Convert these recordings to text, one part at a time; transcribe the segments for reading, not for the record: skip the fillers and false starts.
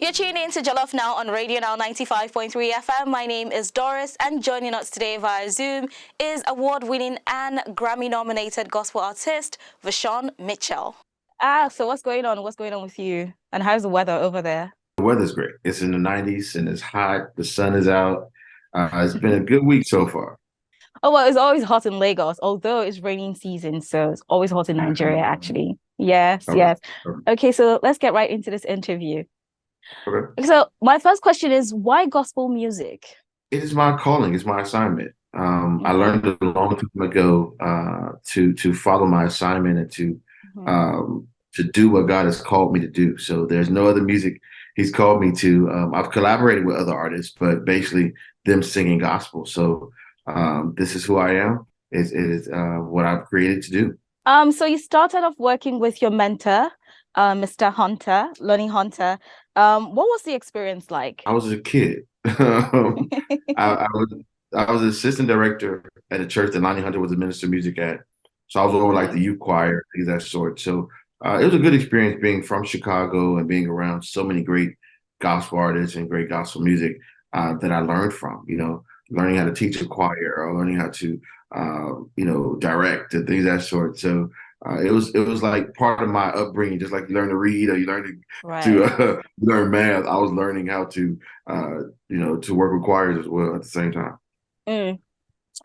You're tuning in to Jollof Now on Radio Now 95.3 FM. My name is Doris, and joining us today via Zoom is award-winning and Grammy-nominated gospel artist VaShawn Mitchell. So what's going on? What's going on with you? And how's the weather over there? The weather's great. It's in the 90s and it's hot. The sun is out. It's been a good week so far. Oh, well, it's always hot in Lagos, although it's raining season, so it's always hot in Nigeria, actually. Yes, Okay. yes. Okay, so let's get right into this interview. Okay. So my first question is, why gospel music? It is my calling. It's my assignment. I Okay. learned a long time ago to follow my assignment and to do what God has called me to do. So there's no other music He's called me to. I've collaborated with other artists, but basically them singing gospel. So this is who I am. It is what I've created to do. So you started off working with your mentor, Mr. Hunter, Lonnie Hunter. What was the experience like? I was a kid. I was an assistant director at a church that Lonnie Hunter was a minister of music at. So I was over like the youth choir, things of that sort. So it was a good experience being from Chicago and being around so many great gospel artists and great gospel music that I learned from. Learning how to teach a choir or learning how to direct and things of that sort. So it was like part of my upbringing, just like you learn to read or you learn to Right. learn math. I was learning how to to work with choirs as well at the same time. Mm.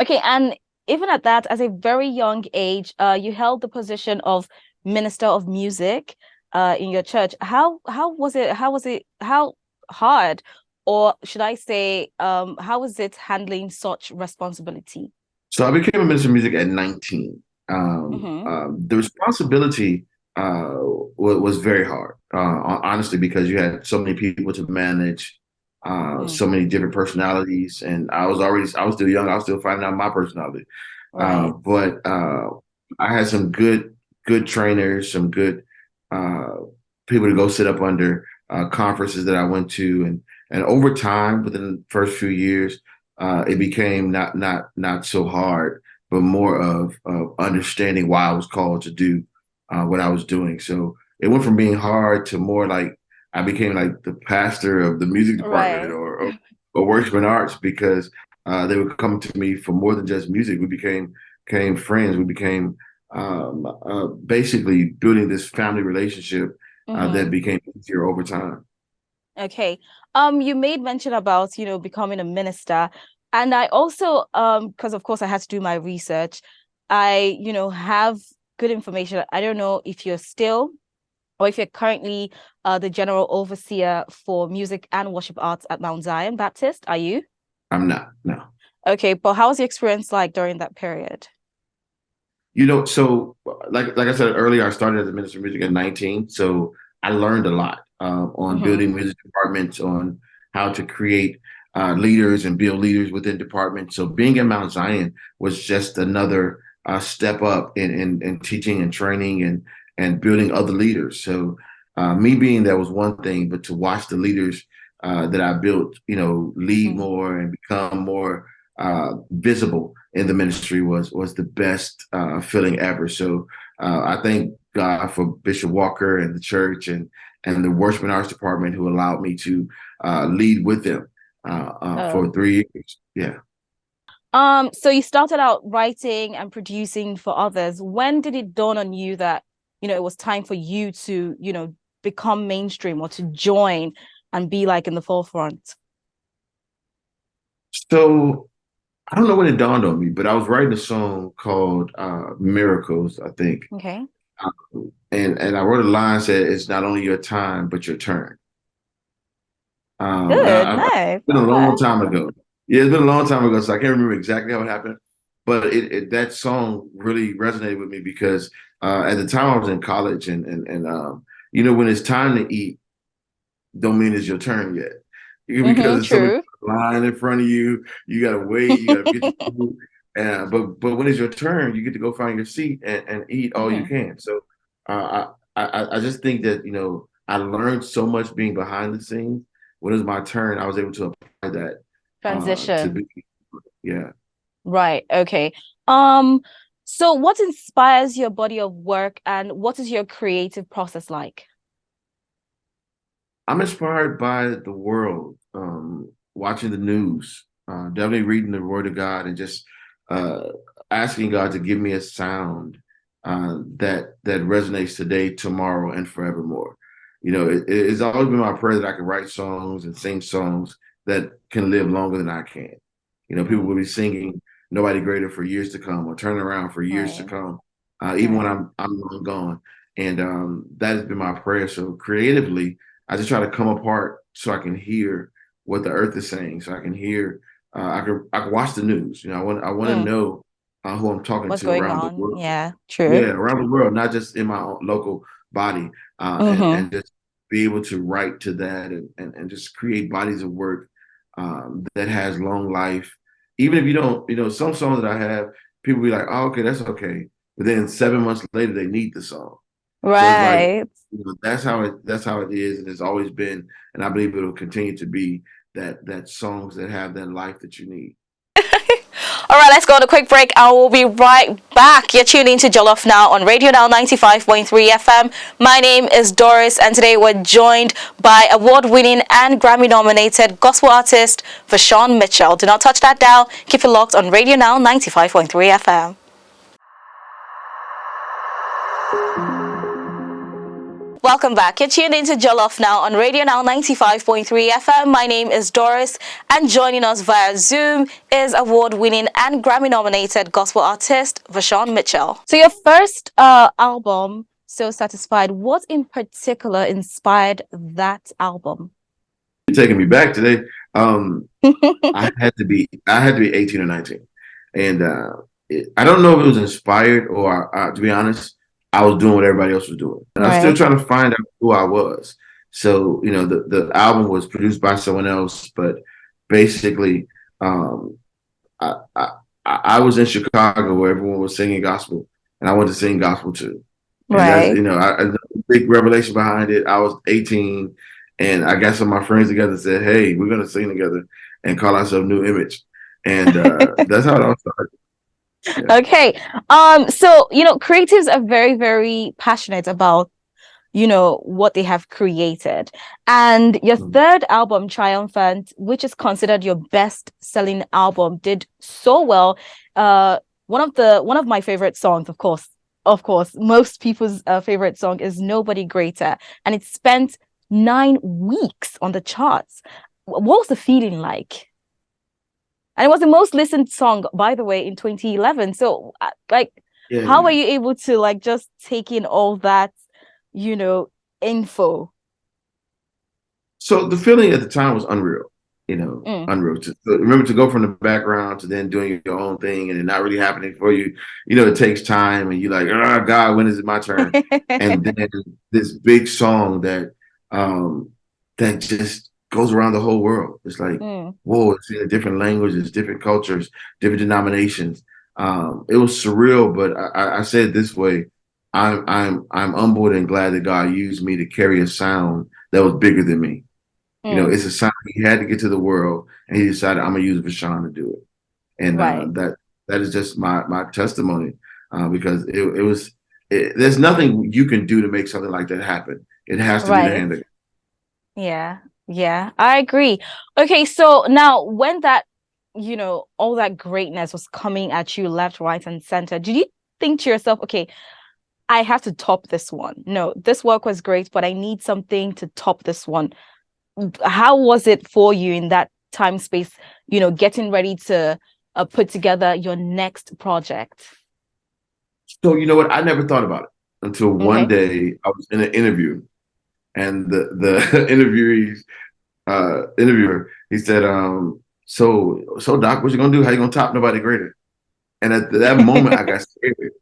Okay, and even at that, as a very young age, you held the position of Minister of Music, in your church. How was it? How hard, or should I say, how was it handling such responsibility? So I became a minister of music at 19. Mm-hmm. The responsibility was very hard, honestly, because you had so many people to manage, Mm. so many different personalities, and I was still young. I was still finding out my personality. Right. But I had some good trainers, some good uh, people to go sit up under conferences that I went to, and over time, within the first few years, it became not so hard, but more of understanding why I was called to do what I was doing. So it went from being hard to more like I became like the pastor of the music department Right. or worship arts because they would come to me for more than just music. We became friends. We became basically building this family relationship that Mm-hmm. became easier over time. Okay. You made mention about, becoming a minister. And I also, because of course I had to do my research, I, have good information. I don't know if you're still or if you're currently the general overseer for music and worship arts at Mount Zion Baptist. Are you? I'm not, no. Okay, but how was the experience like during that period? So like I said earlier, I started as a minister of music at 19. So I learned a lot on Mm-hmm. building music departments, on how to create leaders and build leaders within departments. So being at Mount Zion was just another step up in teaching and training and building other leaders. So me being there was one thing, but to watch the leaders that I built, lead Mm. more and become more visible in the ministry was the best feeling ever. So I thank God for Bishop Walker and the church and the worship and arts department who allowed me to lead with them Oh. for 3 years. Yeah. So you started out writing and producing for others. When did it dawn on you that, it was time for you to, become mainstream or to join and be like in the forefront? So I don't know when it dawned on me, but I was writing a song called Miracles, I think. Okay. And I wrote a line said, "It's not only your time, but your turn." Good, It's nice. been a Okay. long time ago. Yeah, it's been a long time ago, so I can't remember exactly how it happened. But that song really resonated with me because at the time I was in college, and when it's time to eat, don't mean it's your turn yet. Because Mm-hmm, there's so many true. line in front of you, you gotta wait, you gotta get your food. But when it's your turn, you get to go find your seat and eat all you Hmm. can. So I just think that I learned so much being behind the scenes. When it was my turn, I was able to apply that to Transition. be yeah. Right. Okay. So what inspires your body of work and what is your creative process like? I'm inspired by the world, watching the news, definitely reading the Word of God, and just uh, asking God to give me a sound that resonates today, tomorrow, and forevermore. It's always been my prayer that I can write songs and sing songs that can live longer than I can. People will Mm, be singing "Nobody Greater" for years to come, or "Turn Around" for years to right, come, even when right. I'm long gone. And that has been my prayer. So creatively, I just try to come apart so I can hear what the earth is saying, so I can hear. I can watch the news. I want to Mm, know who I'm talking what's to going around the on? world. Yeah, true. Yeah, around the world, not just in my own local body, and Mm-hmm. just be able to write to that, and just create bodies of work that has long life. Even if you don't, some songs that I have, people be like, "Oh, okay, that's okay," but then 7 months later, they need the song. So it's like, Right. that's how it is, and it's always been, and I believe it'll continue to be that songs that have that life that you need. All right, let's go on a quick break. I will be right back. You're tuning to Jollof Now on Radio Now 95.3 FM. My name is Doris, and today we're joined by award-winning and Grammy-nominated gospel artist VaShawn Mitchell. Do not touch that dial. Keep it locked on Radio Now 95.3 FM. Welcome back. You're tuned into Jollof Now on Radio Now 95.3 FM. My name is Doris, and joining us via Zoom is award-winning and Grammy-nominated gospel artist VaShawn Mitchell. So your first album, So Satisfied, what in particular inspired that album? You're taking me back today. I had to be 18 or 19, and I don't know if it was inspired or, to be honest, I was doing what everybody else was doing, and I was still Right. trying to find out who I was. So the album was produced by someone else, but basically, um, I, I I was in Chicago where everyone was singing gospel, and I wanted to sing gospel too. And that's Right. a big revelation behind it. I was 18, and I got some of my friends together and said, "Hey, we're gonna sing together and call ourselves New Image," and that's how it all started. Yeah. Okay. So, creatives are very, very passionate about what they have created. And your Mm. third album, Triumphant, which is considered your best-selling album, did so well. One of my favorite songs, of course, most people's favorite song is Nobody Greater, and it spent 9 weeks on the charts. What was the feeling like? And it was the most listened song, by the way, in 2011. So, how were Yeah. you able to just take in all that, you know, info? So the feeling at the time was unreal, Mm. unreal. Remember, to go from the background to then doing your own thing and it not really happening for you. It takes time, and you're like, oh God, when is it my turn? And then this big song um, that just goes around the whole world. It's like, Mm. whoa, it's in different languages, different cultures, different denominations. It was surreal, but I say it this way: I'm humbled and glad that God used me to carry a sound that was bigger than me. Mm. It's a sign he had to get to the world, and he decided I'm gonna use VaShawn to do it. And Right, that is just my testimony, because there's nothing you can do to make something like that happen. It has to be the right. hand of Yeah, yeah, I agree. Okay, so now when all that greatness was coming at you left, right, and center, did you think to yourself, okay, I have to top this one? No, this work was great, but I need something to top this one. How was it for you in that time space, getting ready to put together your next project? So you know what? I never thought about it until one Okay. day I was in an interview, and the interviewer, he said, so Doc, what you gonna do? How you gonna top Nobody Greater? And at that moment, I got scared.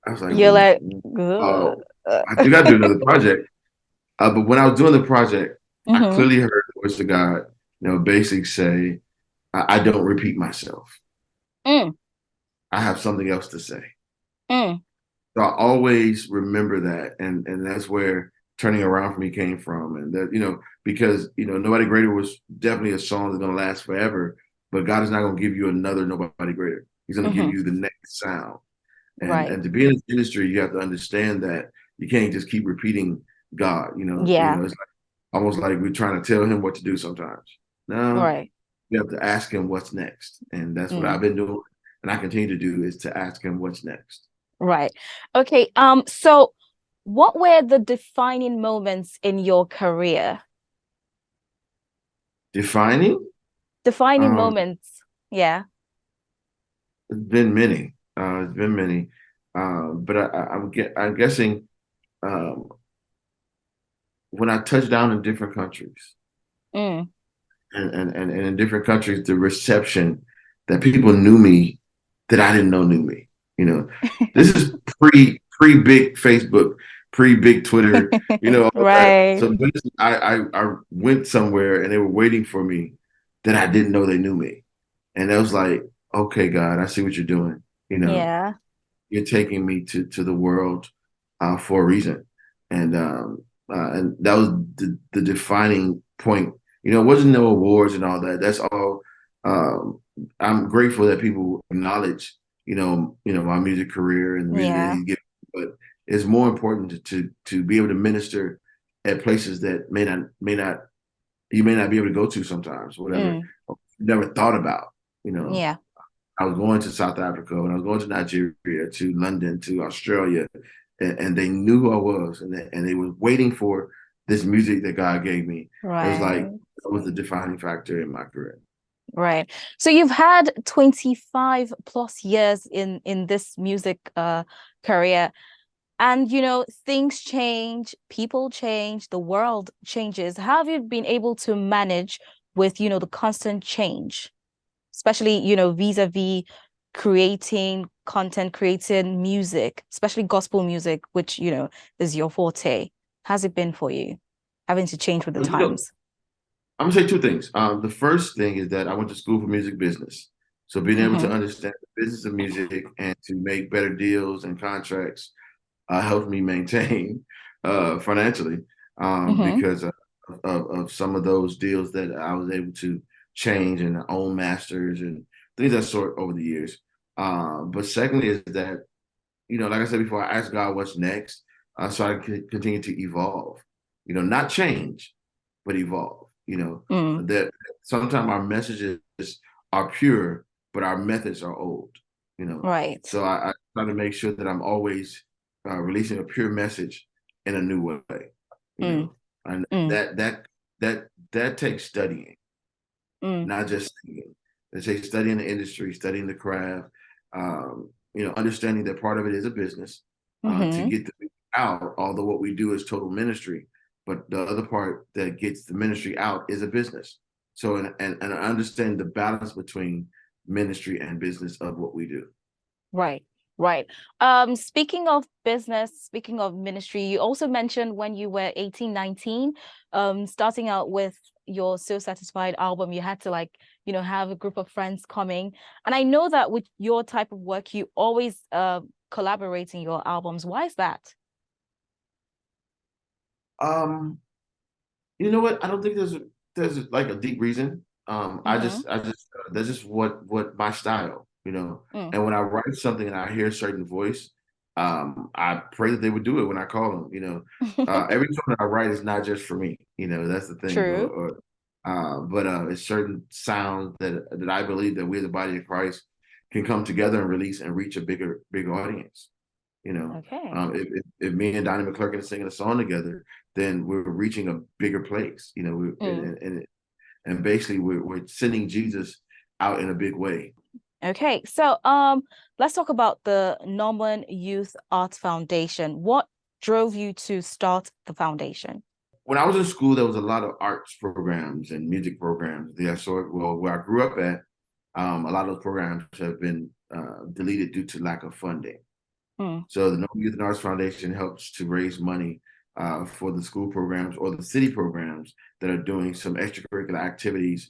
I was like, You're like, uh, ugh. I think I do another project. But when I was doing the project, I Mm-hmm. clearly heard the voice of God, basically say, I don't repeat myself. Mm, I have something else to say. mm, So I always remember that. And that's where turning around for me came from. And that, because, Nobody Greater was definitely a song that's going to last forever, but God is not going to give you another Nobody Greater. He's going to give mm-hmm. you the next sound. And Right. and to be in this industry, you have to understand that you can't just keep repeating God. Yeah. almost like we're trying to tell him what to do sometimes. No, Right. you have to ask him what's next. And that's what Mm, I've been doing. And I continue to do is to ask him what's next. right. Okay. So what were the defining moments in your career? Defining, Defining um, moments. Yeah. it's been many. It's been many. But I'm guessing um, when I touched down in different countries Mm. and in different countries, the reception that people knew me that I didn't know knew me. You know, this is pre big Facebook, pre big Twitter, all that. Right. So basically, I went somewhere and they were waiting for me that I didn't know they knew me. And I was like, okay, God, I see what you're doing. You know, Yeah. you're taking me to the world for a reason, and that was the defining point. It wasn't no awards and all that. That's all. Um, I'm grateful that people acknowledge, my music career and the music that Yeah. he's given. But it's more important to be able to minister at places that may not you may not be able to go to sometimes, whatever, Mm. never thought about. You know, Yeah. I was going to South Africa and I was going to Nigeria, to London, to Australia, and they knew who I was, and they were waiting for this music that God gave me. It was like Right. that was the defining factor in my career. Right. So you've had 25 plus years in this music career. And things change, people change, the world changes. How have you been able to manage with, the constant change, especially, vis-a-vis creating content, creating music, especially gospel music, which, is your forte. How's it been for you, having to change with the You know, times? I'm gonna say two things. The first thing is that I went to school for music business, so being able to Mm-hmm. understand the business of music and to make better deals and contracts helped me maintain financially Mm-hmm. because of some of those deals that I was able to change and own masters and things of that sort over the years. But secondly, is that, like I said before, I asked God what's next, so I can continue to evolve. Not change, but evolve. Mm. That sometimes our messages are pure, but our methods are old. Right. So I try to make sure that I'm always releasing a pure message in a new way. Mm. And Mm. that takes studying, Mm. not just singing. They say studying the industry, studying the craft, understanding that part of it is a business to Mm-hmm. get the music out, although what we do is total ministry, but the other part that gets the ministry out is a business. So, and I understand the balance between ministry and business of what we do. Right, right. Speaking of business, speaking of ministry, you also mentioned when you were 18, 19, starting out with your So Satisfied album, you had to have a group of friends coming. And I know that with your type of work, you always collaborate in your albums. Why is that? Um, You know what? I don't think there's like a deep reason. Mm-hmm. I just that's just what my style, Mm. And when I write something and I hear a certain voice, I pray that they would do it when I call them. Every song that I write is not just for me. That's the thing. True. But it's certain sounds that I believe that we, the body of Christ, can come together and release and reach a bigger audience. Okay. If me and Donnie McClurkin are singing a song together, then we're reaching a bigger place. Mm. And basically we're sending Jesus out in a big way. Okay, so let's talk about the Norman Youth Arts Foundation. What drove you to start the foundation? When I was in school, there was a lot of arts programs and music programs. Where I grew up at, a lot of those programs have been deleted due to lack of funding. Mm, So the No Youth and Arts Foundation helps to raise money for the school programs or the city programs that are doing some extracurricular activities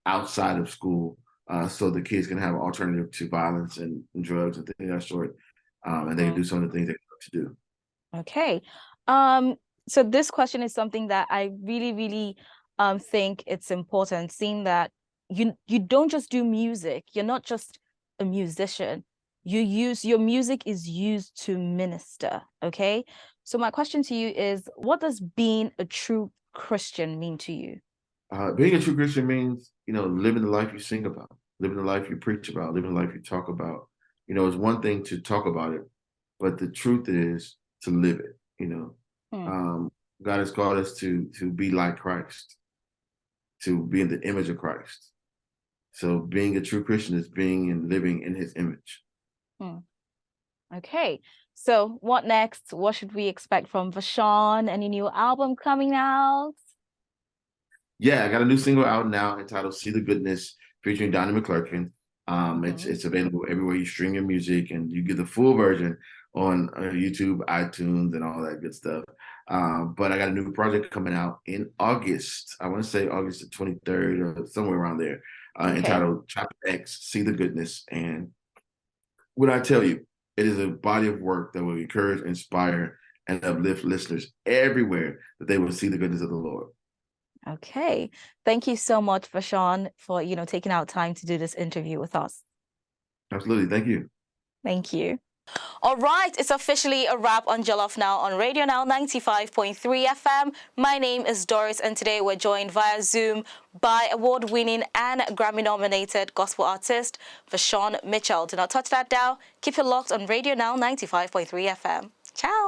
outside of school, so the kids can have an alternative to violence and drugs and things of that sort, and they can mm. do some of the things they love to do. Okay. Um, so this question is something that I really, really think it's important, seeing that you don't just do music, you're not just a musician. Your music is used to minister, okay? So my question to you is, what does being a true Christian mean to you? Being a true Christian means, living the life you sing about, living the life you preach about, living the life you talk about. It's one thing to talk about it, but the truth is to live it. Hmm. Um, God has called us to be like Christ, to be in the image of Christ. So being a true Christian is being and living in his image. Hmm. Okay. So what next? What should we expect from VaShawn? Any new album coming out? Yeah, I got a new single out now entitled "See the Goodness" featuring Donnie McClurkin. It's Hmm. it's available everywhere you stream your music, and you get the full version on YouTube, iTunes, and all that good stuff. But I got a new project coming out in August. I want to say August the 23rd or somewhere around there, Okay. entitled Chapter X: See the Goodness. And what I tell you, it is a body of work that will encourage, inspire, and uplift listeners everywhere that they will see the goodness of the Lord. Okay. Thank you so much, VaShawn, for, taking out time to do this interview with us. Absolutely. Thank you. Thank you. All right, it's officially a wrap on Jollof Now on Radio Now 95.3 FM. My name is Doris, and today we're joined via Zoom by award-winning and Grammy-nominated gospel artist VaShawn Mitchell. Do not touch that dial. Keep it locked on Radio Now 95.3 FM. Ciao.